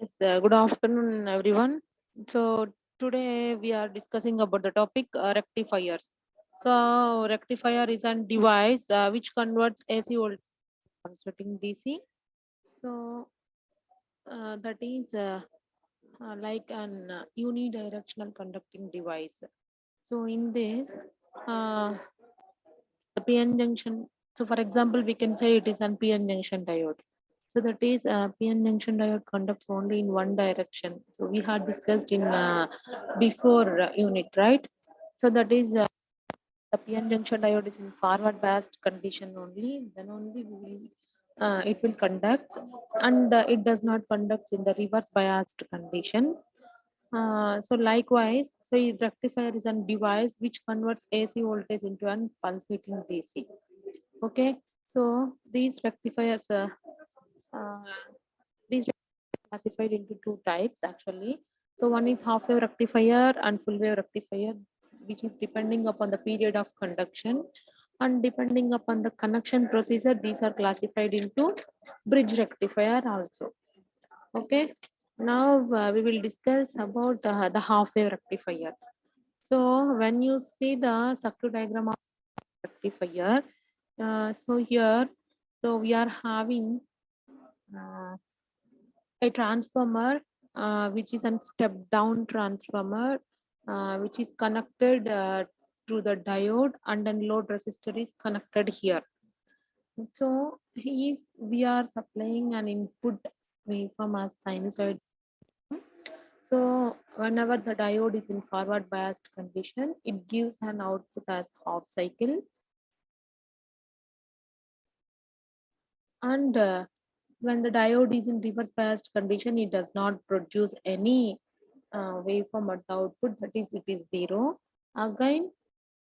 Yes, good afternoon, everyone. So today we are discussing about the topic rectifiers. So rectifier is a device which converts AC voltage to converting DC. So that is like an unidirectional conducting device. So in this, uh, the PN junction. So for example, we can say it is an PN junction diode. So that is PN junction diode conducts only in one direction. So we had discussed in before unit, right? So that is the PN junction diode is in forward biased condition only. Then only we will it will conduct, and it does not conduct in the reverse biased condition. So likewise, so a rectifier is a device which converts AC voltage into an pulsating DC. Okay, so these rectifiers, uh, these are classified into two types actually. So one is half wave rectifier and full wave rectifier, which is depending upon the period of conduction, and depending upon the connection procedure, these are classified into bridge rectifier also. Okay, now we will discuss about the half wave rectifier. So when you see the circuit diagram of rectifier, so here, so we are having uh, a transformer, which is a step down transformer, which is connected to the diode, and then load resistor is connected here. So if we are supplying an input waveform as sinusoid, so whenever the diode is in forward biased condition, it gives an output as half cycle. And when the diode is in reverse biased condition, it does not produce any waveform at the output, that is, it is zero. Again,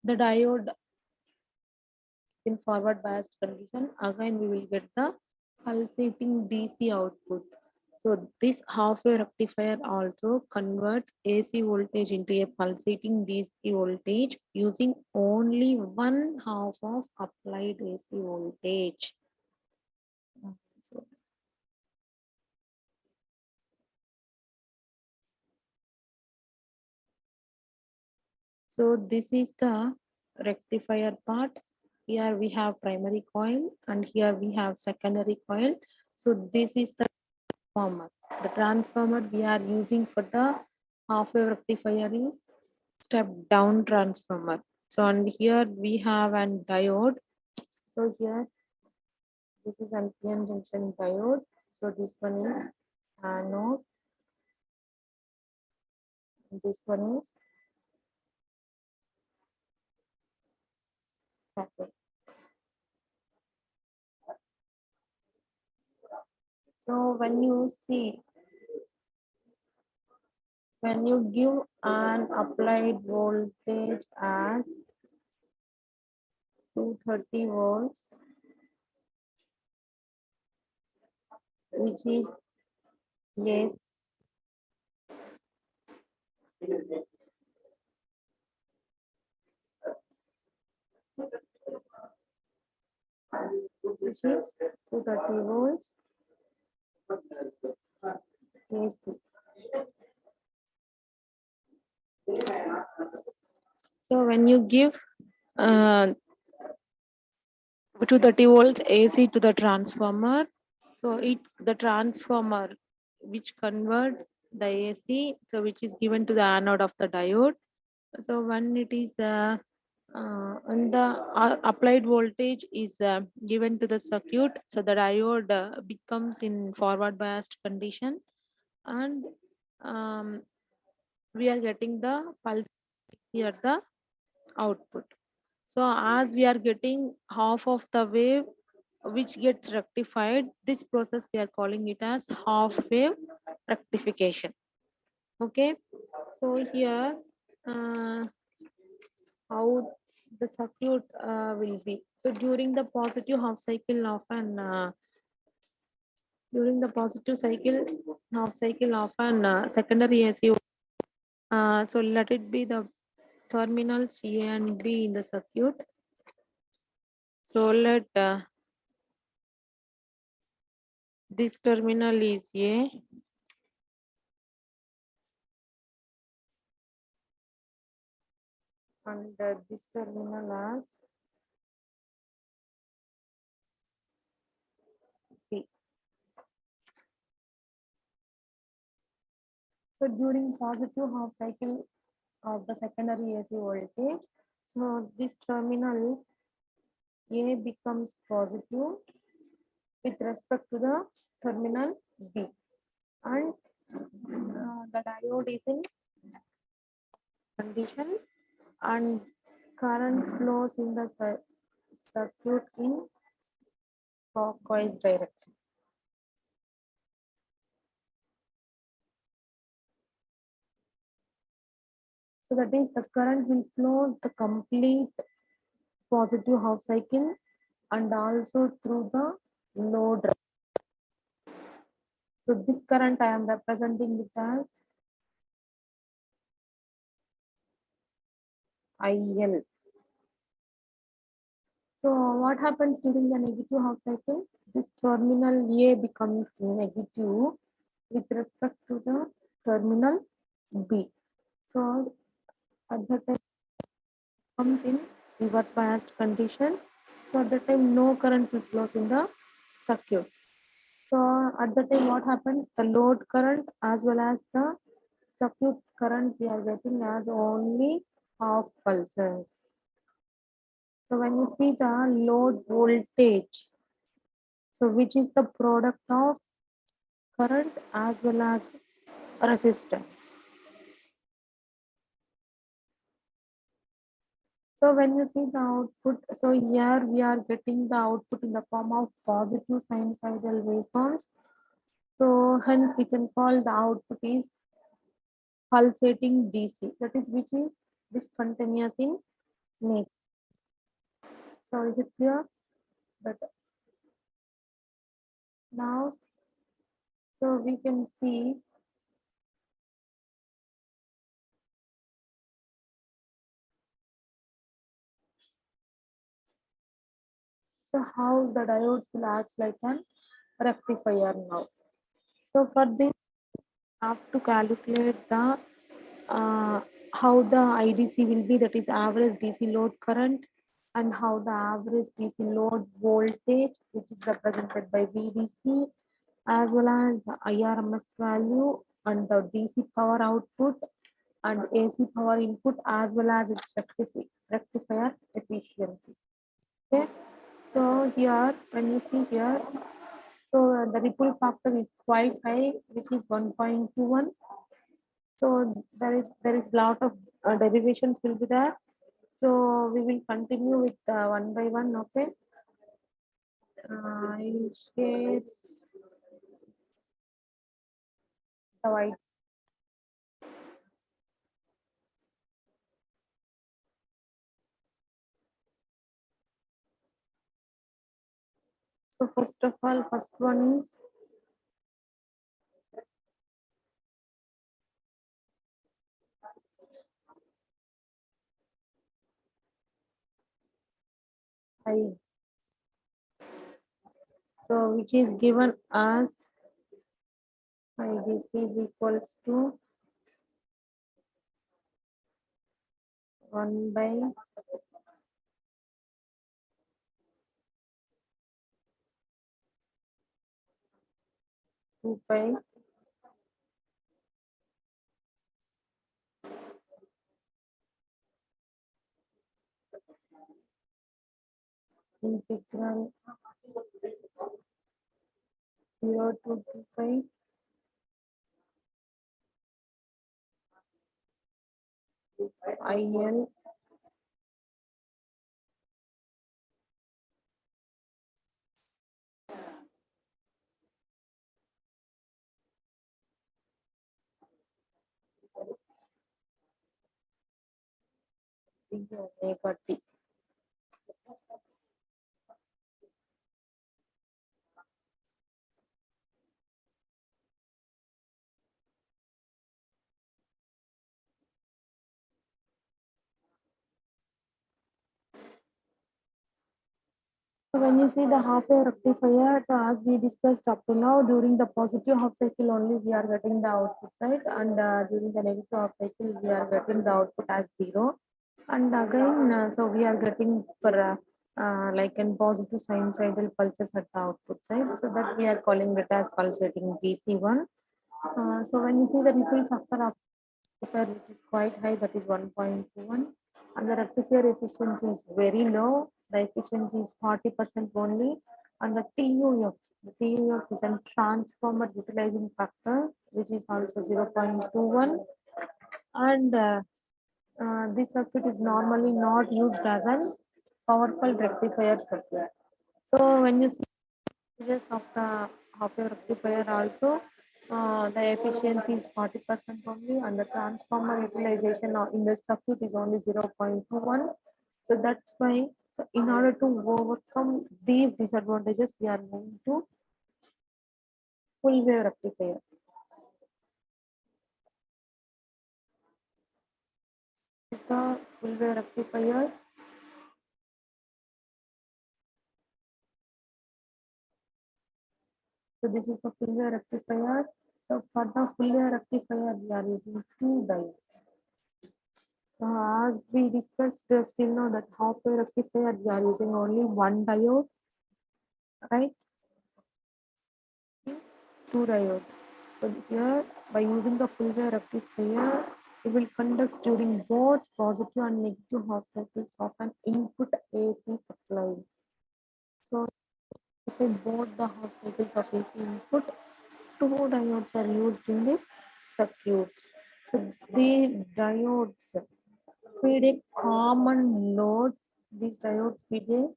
the diode in forward biased condition, again we will get the pulsating DC output. So this half wave rectifier also converts AC voltage into a pulsating DC voltage using only one half of applied AC voltage. So, so this is the rectifier part. Here we have primary coil and here we have secondary coil. So this is the transformer. The transformer we are using for the half wave rectifier is step down transformer. So and here we have an diode. So here this is an PN junction diode. So this one is anode. This one is cathode. So when you give an applied voltage as 230 volts, which is yes, which is 230 volts AC. So when you give 230 volts AC to the transformer, so the transformer which converts the AC, so which is given to the anode of the diode. So when it is and the applied voltage is given to the circuit, so the diode becomes in forward biased condition, and um, we are getting the pulse here the output. So as we are getting half of the wave which gets rectified, this process we are calling it as half wave rectification. Okay, so here how the circuit will be. So during the positive half cycle of an during the positive cycle half cycle of an secondary AC, so let it be the terminals A and B in the circuit. So let this terminal is A and this terminal as P. So during positive half cycle of the secondary AC voltage, so this terminal A becomes positive with respect to the terminal B, and the diode is in condition, and current flows in the circuit in clockwise direction. So that is the current will flow the complete positive half cycle and also through the load. So this current I am representing it as IL. So what happens during the negative half cycle? This terminal A becomes negative with respect to the terminal B. So at the time comes in reverse biased condition. So at the time no current will flow in the circuit. So at the time what happens? The load current as well as the circuit current we are getting as only half pulses. So when you see the load voltage, so which is the product of current as well as resistance. So when you see the output, so here we are getting the output in the form of positive sinusoidal waveforms. So hence we can call the output is pulsating DC. That is which is discontinuous in nature. So is it clear? But now, so we can see so how the diodes will act like an rectifier now. So for this, have to calculate the how the IDC will be, that is average DC load current, and how the average DC load voltage, which is represented by VDC, as well as IRMS value and the DC power output and AC power input, as well as its rectifier efficiency. Okay, so here when you see here, so the ripple factor is quite high, which is 1.21. So there is lot of derivations will be there. So we will continue with one by one. Okay, I will share the white. So first of all, first one is I. So which is given as IDC is equals to 1 by 2 pi integral 0 to 2 pi IL omega t. So when you see the half-wave rectifier, so as we discussed up to now, during the positive half cycle only we are getting the output side, and during the negative half cycle we are getting the output as 0. And again, so we are getting for like in positive sinusoidal pulses at the output side, so that we are calling it as pulsating DC1. So when you see the ripple factor of rectifier, which is quite high, that is 1.21, and the rectifier efficiency is very low. The efficiency is 40% only, and the TUF is a transformer utilizing factor, which is also 0.21, and this circuit is normally not used as an powerful rectifier circuit. So when you see images of your rectifier also, the efficiency is 40% only, and the transformer utilization in the circuit is only 0.21. So that's why, so in order to overcome these disadvantages, we are going to full wave rectifier. This is the full wave rectifier. So this is the full wave rectifier. So for the full wave rectifier, we are using two diodes. So as we discussed, still know that half wave rectifier, we are using only one diode, right? Two diodes. So here, by using the full wave rectifier, it will conduct during both positive and negative half cycles of an input AC supply. So if both the half cycles of AC input, two diodes are used in this circuits. So the diodes feed a common load. These diodes feed a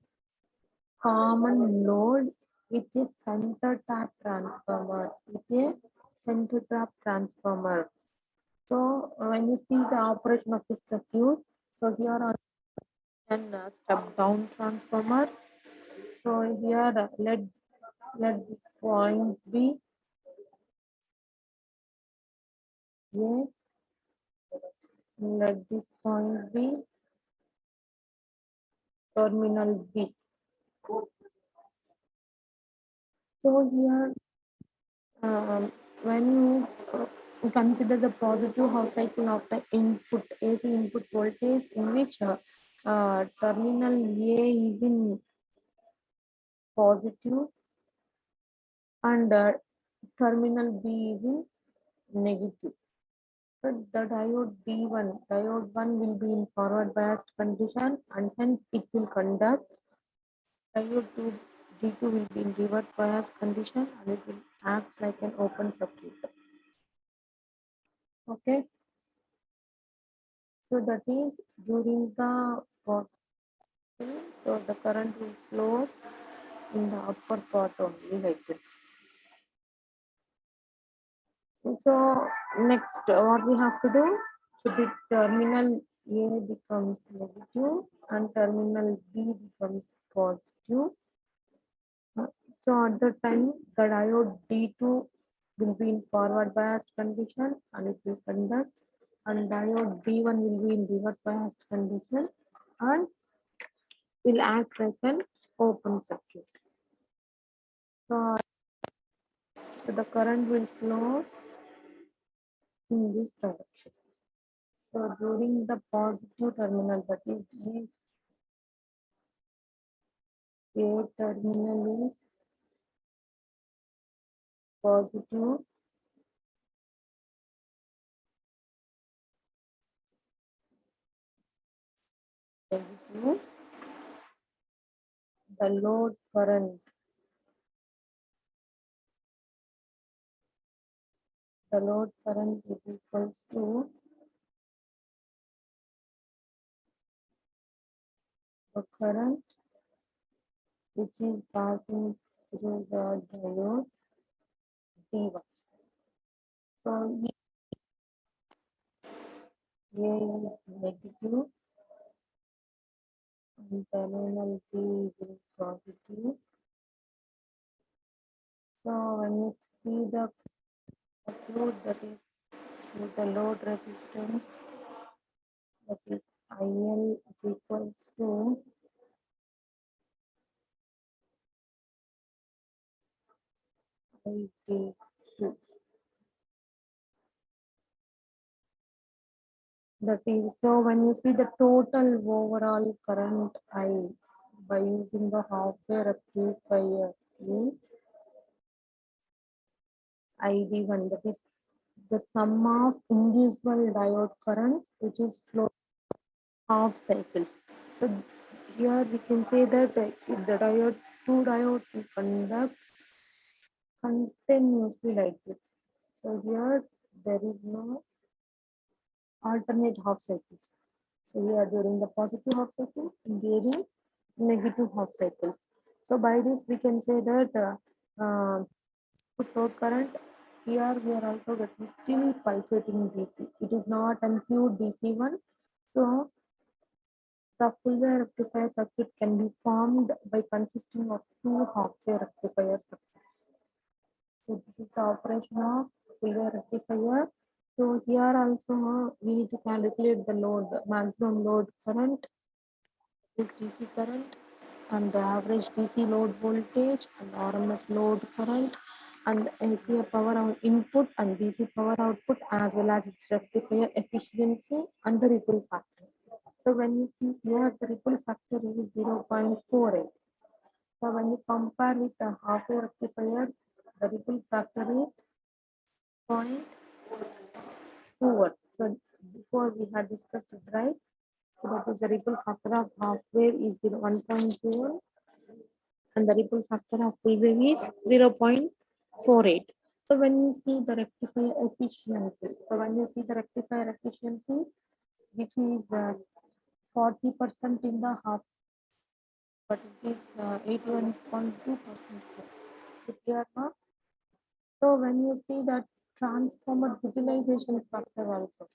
common load with a center tap transformer. So when you see the operation of this circuit, so here are an step down transformer. So here let this point be A, let this point be terminal B. So here, when you consider the positive half cycle of the input AC input voltage, in which terminal A is in positive and terminal B is in negative. So the diode 1 will be in forward biased condition, and hence it will conduct. Diode 2, D2 will be in reverse bias condition, and it will act like an open circuit. Okay. So that is during the positive, so the current will flows in the upper part only like this. And so next, what we have to do? So the terminal A becomes negative and terminal B becomes positive. So at the time, the diode D2 will be in forward biased condition and it will conduct, and diode D1 will be in reverse biased condition and will act like an open circuit. So, so the current will flows in this direction. So during the positive terminal, that is A terminal is positive, negative, the load current is equals to the current which is passing through the diode D1. So A is negative and terminal B is positive. So when you see the circuit, that is through the load resistance, that is IL is equals to IP2. That is, so when you see the total overall current I by using the halfway rectifier is ID1, that is the sum of individual diode currents which is flow half cycles. So here we can say that if the diode, two diodes will conduct continuously like this. So here there is no alternate half cycles. So here during the positive half cycle and during negative half cycles. So by this we can say that load current here we are also getting still pulsating DC. It is not a pure DC one. So the full wave rectifier circuit can be formed by consisting of two half wave rectifier circuits. So this is the operation of full wave rectifier. So here also we need to calculate the load, maximum load current is DC current and the average DC load voltage and RMS load current and AC power input and DC power output as well as its rectifier efficiency and the ripple factor. So when you see here the ripple factor is 0.48. So when you compare with the half wave rectifier, the ripple factor is 0.4. So before we had discussed it, right? So that is the ripple factor of half wave is 1.2 and the ripple factor of full wave is 0.48. So when you see the rectifier efficiency, so when you see the rectifier efficiency, which is 40% in the half, but it is 81.2% here. So when you see that transformer utilization factor also.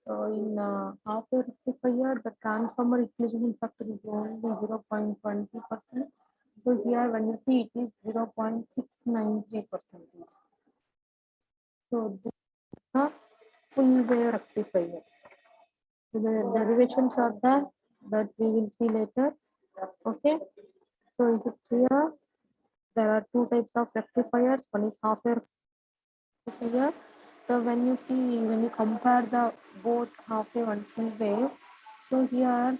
So in half a rectifier, the transformer utilization factor is only 0.20%. So here when you see it is 0.693%. So this is a full wave rectifier. So the derivations are there that we will see later. Okay. So is it clear? There are two types of rectifiers. One is half wave rectifier. So when you see, when you compare the both half wave and full wave, so here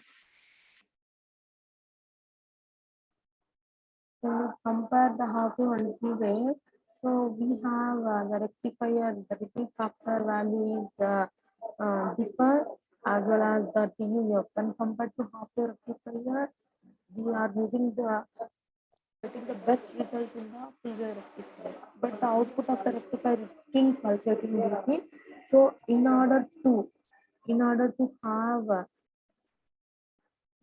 when we compare the half wave and full wave, so we have the rectifier, the ripple factor value is differ as well as the TUF. When compared to half wave rectifier, we are using the getting the best results in the full wave rectifier. But the output of the rectifier is still pulsating DC. So in order to have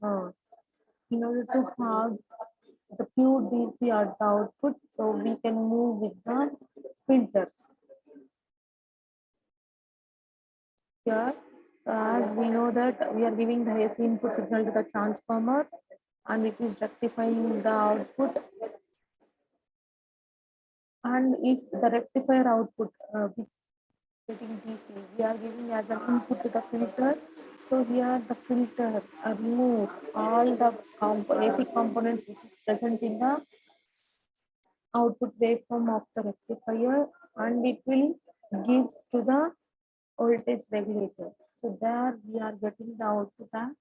uh, in order to have the pure DC at the output, so we can move with the filters. Here, so as we know that we are giving the AC input signal to the transformer and it is rectifying the output. And if the rectifier output getting DC, we are giving as an input to the filter. So here the filter removes all the AC components which is present in the output waveform of the rectifier and it will gives to the voltage regulator. So there we are getting the output as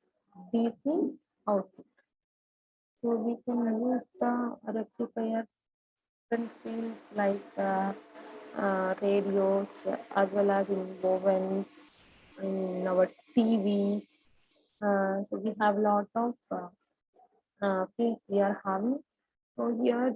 DC output. So we can use the rectifier different fields like radios as well as in ovens, in our TVs. So we have a lot of fields we are having. So here